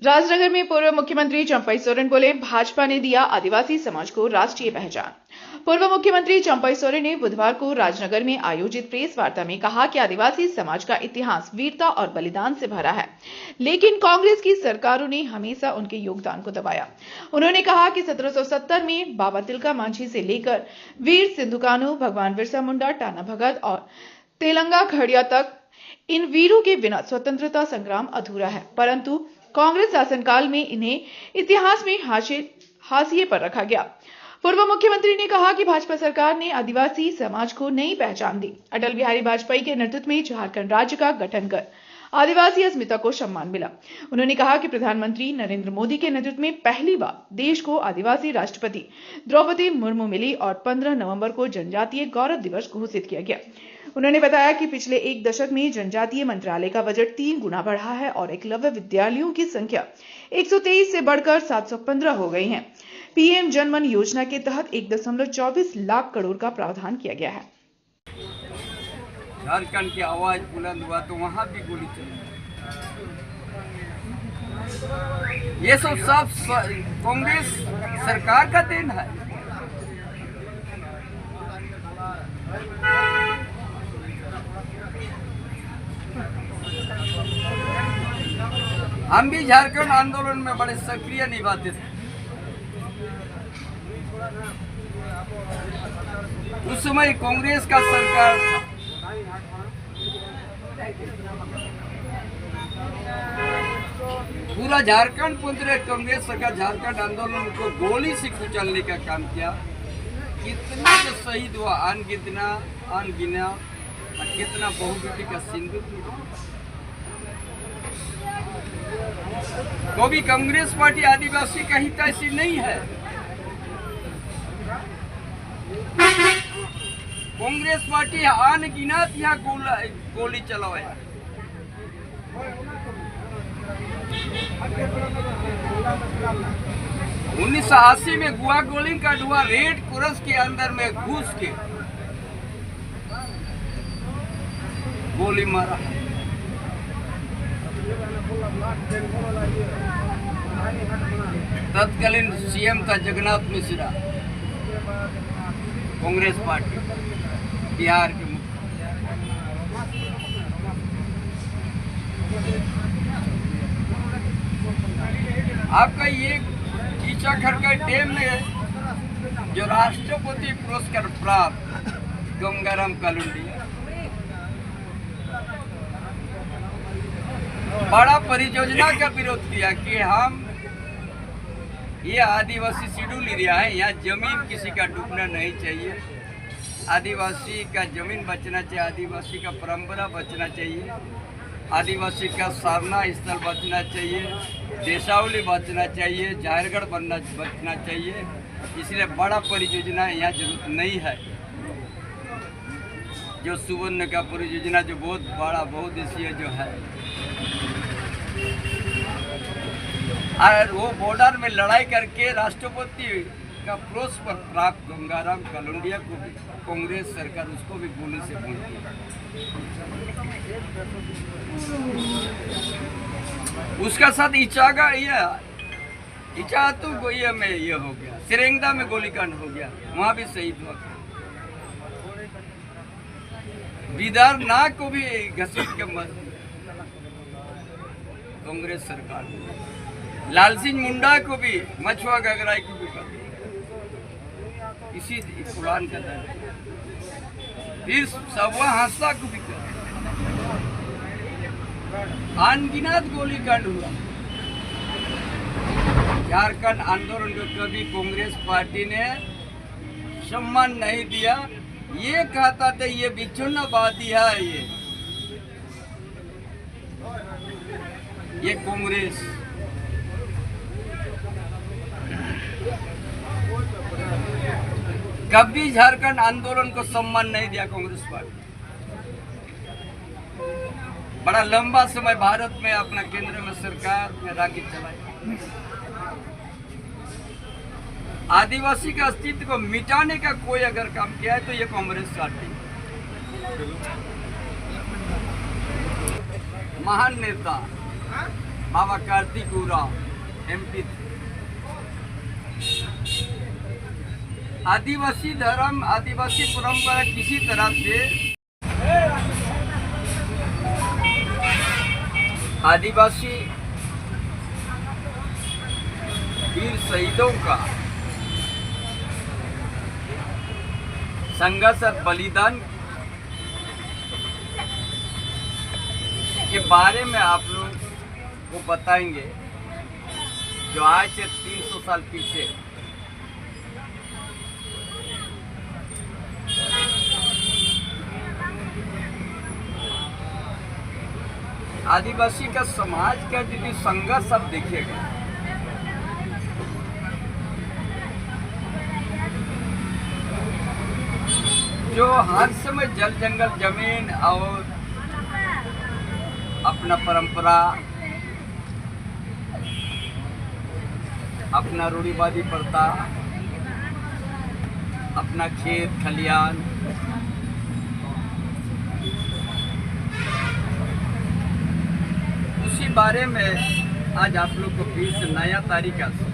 राजनगर में पूर्व मुख्यमंत्री चंपई सोरेन बोले, भाजपा ने दिया आदिवासी समाज को राष्ट्रीय पहचान। पूर्व मुख्यमंत्री चंपई सोरेन ने बुधवार को राजनगर में आयोजित प्रेस वार्ता में कहा कि आदिवासी समाज का इतिहास वीरता और बलिदान से भरा है, लेकिन कांग्रेस की सरकारों ने हमेशा उनके योगदान को दबाया। उन्होंने कहा कि 1770 में बाबा तिलका मांझी से लेकर वीर सिंधु कान्हू, भगवान बिरसा मुंडा, टाना भगत और तेलंगा खड़िया तक इन वीरों के बिना स्वतंत्रता संग्राम अधूरा है, परंतु कांग्रेस शासनकाल में इन्हें इतिहास में हाशिए पर रखा गया। पूर्व मुख्यमंत्री ने कहा कि भाजपा सरकार ने आदिवासी समाज को नई पहचान दी। अटल बिहारी वाजपेयी के नेतृत्व में झारखंड राज्य का गठन कर आदिवासी अस्मिता को सम्मान मिला। उन्होंने कहा कि प्रधानमंत्री नरेंद्र मोदी के नेतृत्व में पहली बार देश को आदिवासी राष्ट्रपति द्रौपदी मुर्मू मिली और 15 नवंबर को जनजातीय गौरव दिवस घोषित किया गया। उन्होंने बताया कि पिछले एक दशक में जनजातीय मंत्रालय का बजट 3 गुना बढ़ा है और एकलव्य विद्यालयों की संख्या 123 से बढ़कर 715 हो गई है। पीएम जनमन योजना के तहत 1.24 लाख करोड़ का प्रावधान किया गया है। झारखंड की आवाज बुलंद हुआ तो वहां भी गोली चली। ये सब कांग्रेस सरकार का देन है। हम भी झारखंड आंदोलन में बड़े सक्रिय निभाते थे। उस समय कांग्रेस का सरकार था। पूरा झारखंड पुत्र कांग्रेस सरकार झारखंड आंदोलन को गोली से कुचलने का काम किया। कितना जो शहीद हुआ अनगिना और कितना बहुगिनती का सिंदूर। कभी कांग्रेस पार्टी आदिवासी का हितैषी नहीं है। कांग्रेस पार्टी अनगिनत यहाँ गोली चलाया। 1980 में गुआ गोली का धुआं रेड क्रॉस के अंदर में घुस के गोली मारा। तत्कालीन सीएम था जगन्नाथ मिश्रा, कांग्रेस पार्टी बिहार के आपका ये टीचाखर डैम में जो राष्ट्रपति पुरस्कार प्राप्त गंगाराम कालुंडिया बड़ा परियोजना का विरोध किया कि हम ये आदिवासी शेड्यूल एरिया है, यहाँ जमीन किसी का डूबना नहीं चाहिए। आदिवासी का जमीन बचना चाहिए, आदिवासी का परंपरा बचना चाहिए, आदिवासी का साधना स्थल बचना चाहिए, देशावली बचना चाहिए, जाहिरगढ़ बचना चाहिए। इसलिए बड़ा परियोजना यहाँ जरूरत नहीं है। जो सुवर्ण का परियोजना जो बहुत बड़ा बहुउद्देशीय जो है, और वो बॉर्डर में लड़ाई करके राष्ट्रपति का पुरस्कार प्राप्त गंगाराम कालुंडिया को भी कांग्रेस सरकार उसको भी गोली से भून दिया। उसका साथ इचा तो गोया में ये हो गया, सिरेंगदा में गोलीकांड हो गया, वहां भी शहीद हुआ। विदर्भ को भी घसीट के कांग्रेस सरकार, लाल सिंह मुंडा को भी, मछुआ गगराई को भी कर इसी कुरान का दर, फिर सबवा हादसा को भी कर अनगिनत गोलीकांड हुआ। झारखंड आंदोलन को कभी कांग्रेस पार्टी ने सम्मान नहीं दिया। ये कहता था ये विच्छिन्नवादी है, ये कांग्रेस। कभी झारखंड आंदोलन को सम्मान नहीं दिया कांग्रेस पार्टी। बड़ा लंबा समय भारत में अपना केंद्र में सरकार में राखी चलाई। आदिवासी का अस्तित्व को मिटाने का कोई अगर काम किया है तो ये कांग्रेस पार्टी। महान नेता बाबा कार्तिक उरांव MP थे। आदिवासी धर्म, आदिवासी परंपरा किसी तरह से आदिवासी वीर शहीदों का संघर्ष और बलिदान के बारे में आप लोग को बताएंगे, जो आज से 300 साल पीछे आदिवासी का समाज का जो संघर्ष अब देखिएगा, जो हर समय जल जंगल जमीन और अपना परंपरा, अपना रूढ़िवादी प्रथा, अपना खेत खलियान, उसी बारे में आज आप लोग को फिर से नया तरीका से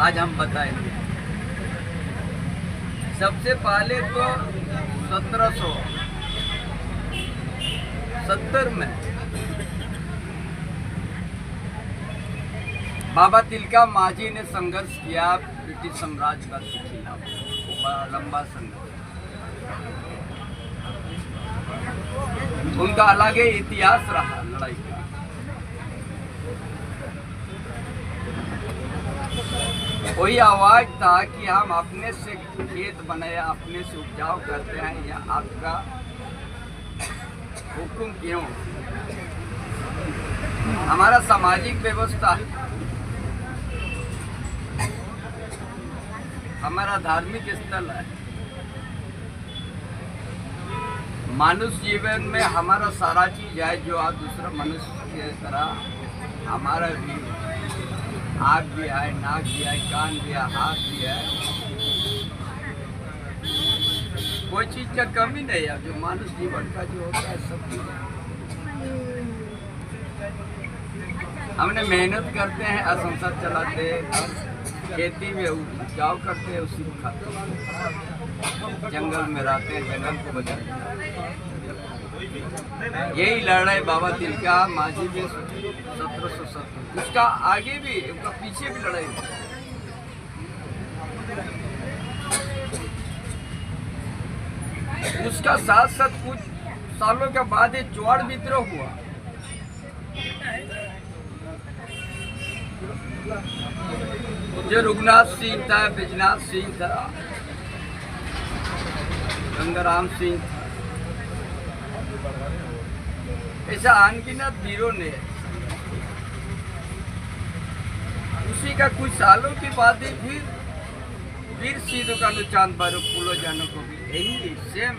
आज हम बताएंगे। सबसे पहले तो 1770 में बाबा तिलका माझी ने संघर्ष किया ब्रिटिश साम्राज्य के खिलाफ, बड़ा लंबा संघर्ष। उनका अलग ही इतिहास रहा लड़ाई का। वही आवाज था कि हम अपने से खेत बनाए, अपने से उपजाऊ करते हैं, या आपका हुक्म क्यों? हमारा सामाजिक व्यवस्था, हमारा धार्मिक स्थल है, मनुष्य जीवन में हमारा सारा चीज है, जो आप दूसरा मनुष्य की तरह हमारा भी आँख भी है, नाक भी है, कान भी है, हाथ भी है, कोई चीज का कमी नहीं है। जो मानव जीवन का जो होता है सब चीज हमने मेहनत करते हैं, असंसार चलाते हैं, खेती में उपजाऊ करते हैं, उसी को खाते हैं, जंगल में रहते हैं, जंगल को बचाते हैं। यही लड़ाई बाबा तिलका माझी में 1770, उसका आगे भी, उसका पीछे भी लड़ाई हुई। उसका साथ साथ कुछ सालों के बाद ये चुआड़ विद्रोह हुआ। जो रघुनाथ सिंह था, बैजनाथ सिंह था, गंगाराम सिंह था, ऐसा अनगिनत वीरों ने उसी का कुछ सालों के बाद ही फिर वीर सिद्धू कान्हू चांद बारो फूलो जानो को भी यही सेम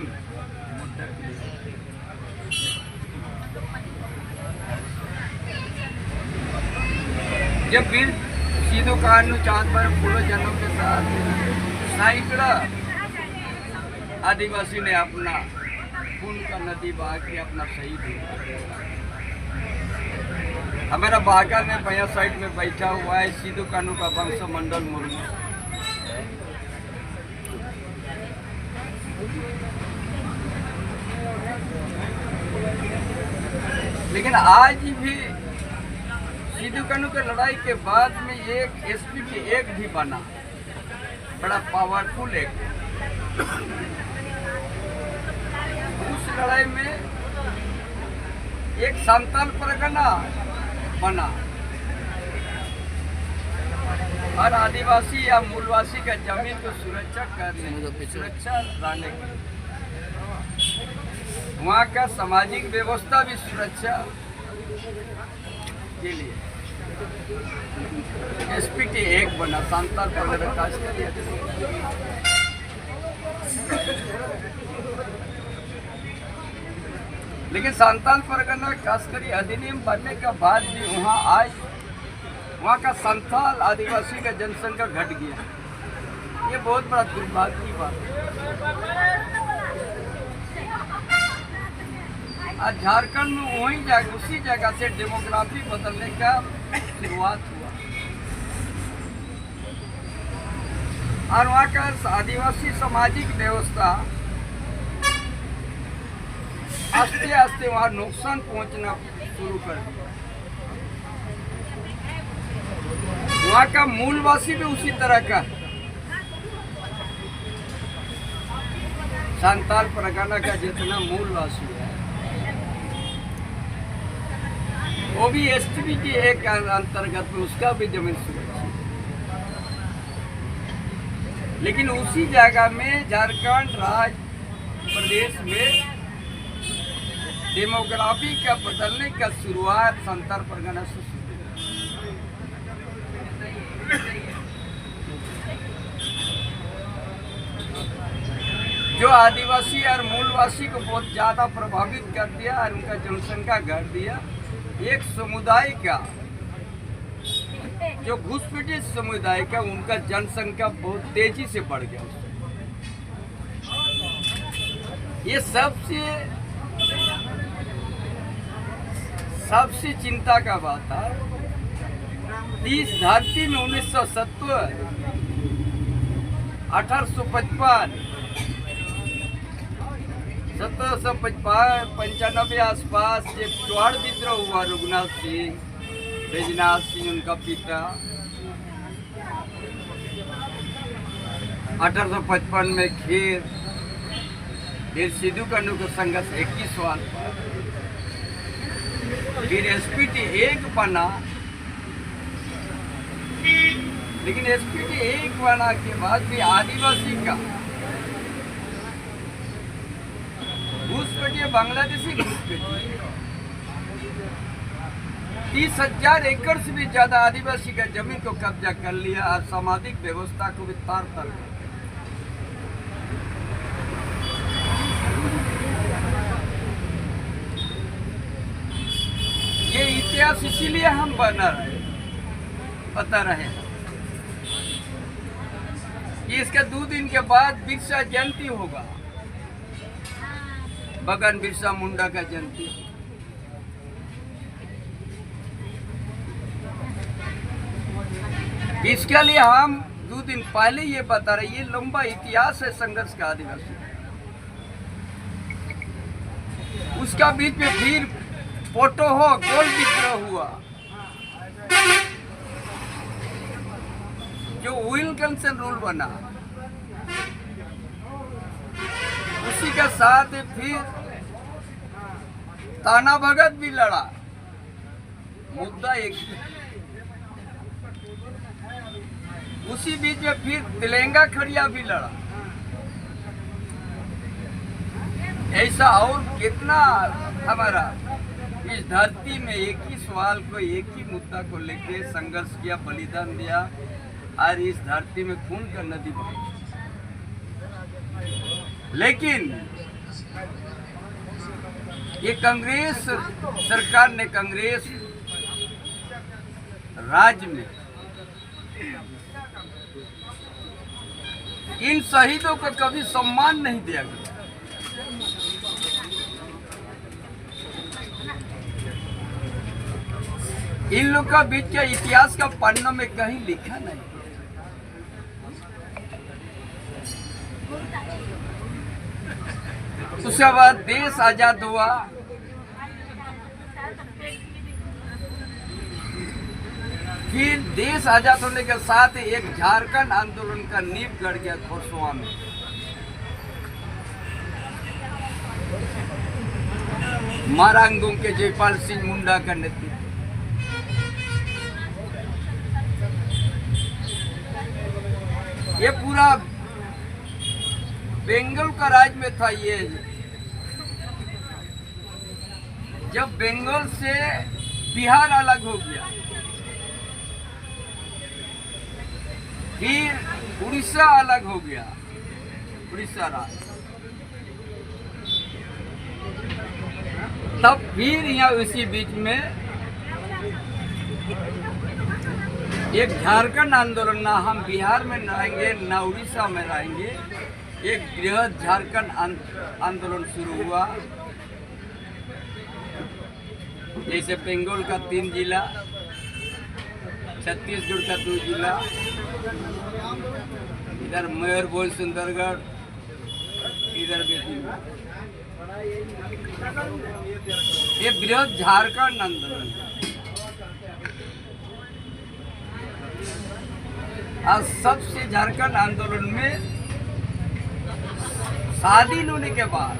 मुद्दा जब वीर सिद्धू कान्हू चांद बारो फूलो जानो के साथ सैकड़ा आदिवासी ने अपना खून का नदी बहा के अपना शहीद हुआ। हमारा बांका में भैया साइड में बैठा हुआ है सिद्धू कान्हू का वंशमंडल मुर्मू। लेकिन आज भी सिद्धू कान्हू की लड़ाई के बाद में एक SPT एक्ट भी बना, बड़ा पावरफुल एक्ट। उस लड़ाई में एक संताल परगना बना और आदिवासी या मूलवासी का जमीन को सुरक्षा करने, सुरक्षा लाने के वहाँ का सामाजिक व्यवस्था भी सुरक्षा के लिए SPT एक्ट बना, संताल परगना काज कर। लेकिन संताल परगना खासकरी अधिनियम बनने के बाद भी वहाँ का संथाल आदिवासी का जनसंख्या घट गया। ये बहुत बड़ा दुर्भाग्य की बात है। आज झारखंड में वही जगह उसी जगह से डेमोग्राफी बदलने का शुरुआत हुआ और वहाँ का आदिवासी सामाजिक व्यवस्था आस्ते आस्ते वहाँ नुकसान पहुँचना शुरू कर दिया। वहाँ का मूलवासी भी उसी तरह का संताल परगना का जितना मूलवासी है वो भी एसटीपी के एक अंतर्गत में उसका भी जमीन सुरक्षित, लेकिन उसी जगह में झारखंड राज्य प्रदेश में डेमोग्राफी का बदलने का शुरुआत संताल परगना से शुरू। जो आदिवासी और मूलवासी को बहुत ज्यादा प्रभावित कर दिया और उनका जनसंख्या घट दिया। एक समुदाय का जो घुसपैठित समुदाय का उनका जनसंख्या बहुत तेजी से बढ़ गया। ये सबसे चिंता का बात है। 30 धरती में 1970, 1855, 1795 आसपास जब चौहान विद्रोह हुआ, रघुनाथ सिंह, बैजनाथ सिंह उनका पिता, 1855 में फिर सिद्धू कानू का संघर्ष 21 साल, फिर एसपीटी 1 बना, लेकिन एसपीटी 1 बना के बाद भी आदिवासी का घुसपैठिए बांग्लादेशी घुसपैठिए 30,000 एकड़ से भी ज्यादा आदिवासी का जमीन को कब्जा कर लिया और सामाजिक व्यवस्था को भी तार तर दिया। ये इतिहास इसीलिए हम बना रहे, बता रहे हैं कि इसका 2 दिन के बाद बिरसा जयंती होगा, भगवान बिरसा मुंडा का जयंती। इसके लिए हम 2 दिन पहले ये बता रहे, ये लंबा इतिहास है संघर्ष का आदिवासी। उसका बीच में फिर पोटोहो गोल विद्रोह हुआ, जो विल्किंसन रूल बना। उसी के साथ फिर ताना भगत भी लड़ा, मुद्दा एक ही। उसी बीच में फिर तेलंगा खड़िया भी लड़ा। ऐसा और कितना हमारा इस धरती में एक ही सवाल को, एक ही मुद्दा को लेके संघर्ष किया, बलिदान दिया और इस धरती में खून का नदी बही। लेकिन ये कांग्रेस सरकार ने, कांग्रेस राज्य में इन शहीदों को कभी सम्मान नहीं दिया गया। इन लोग का बीच के इतिहास का पन्नों में कहीं लिखा नहीं। उसके बाद देश आजाद हुआ, फिर देश आजाद होने के साथ एक झारखंड आंदोलन का नींव गड़ गया खोरसवा में। मारांगों के जयपाल सिंह मुंडा का नेतृत्व। ये पूरा बंगाल का राज में था। ये जब बंगाल से बिहार अलग हो गया, फिर उड़ीसा अलग हो गया, उड़ीसा राज, तब फिर यहाँ उसी बीच में एक झारखंड आंदोलन, ना हम बिहार में रहेंगे ना उड़ीसा में रहेंगे, एक बृहद झारखंड आंदोलन शुरू हुआ। जैसे बंगाल का 3 जिला, छत्तीसगढ़ का 2 जिला, इधर मयूरभंज, सुंदरगढ़, इधर बेतिया। ये बृहद झारखंड आंदोलन है। आज सबसे झारखंड आंदोलन में शादी होने के बाद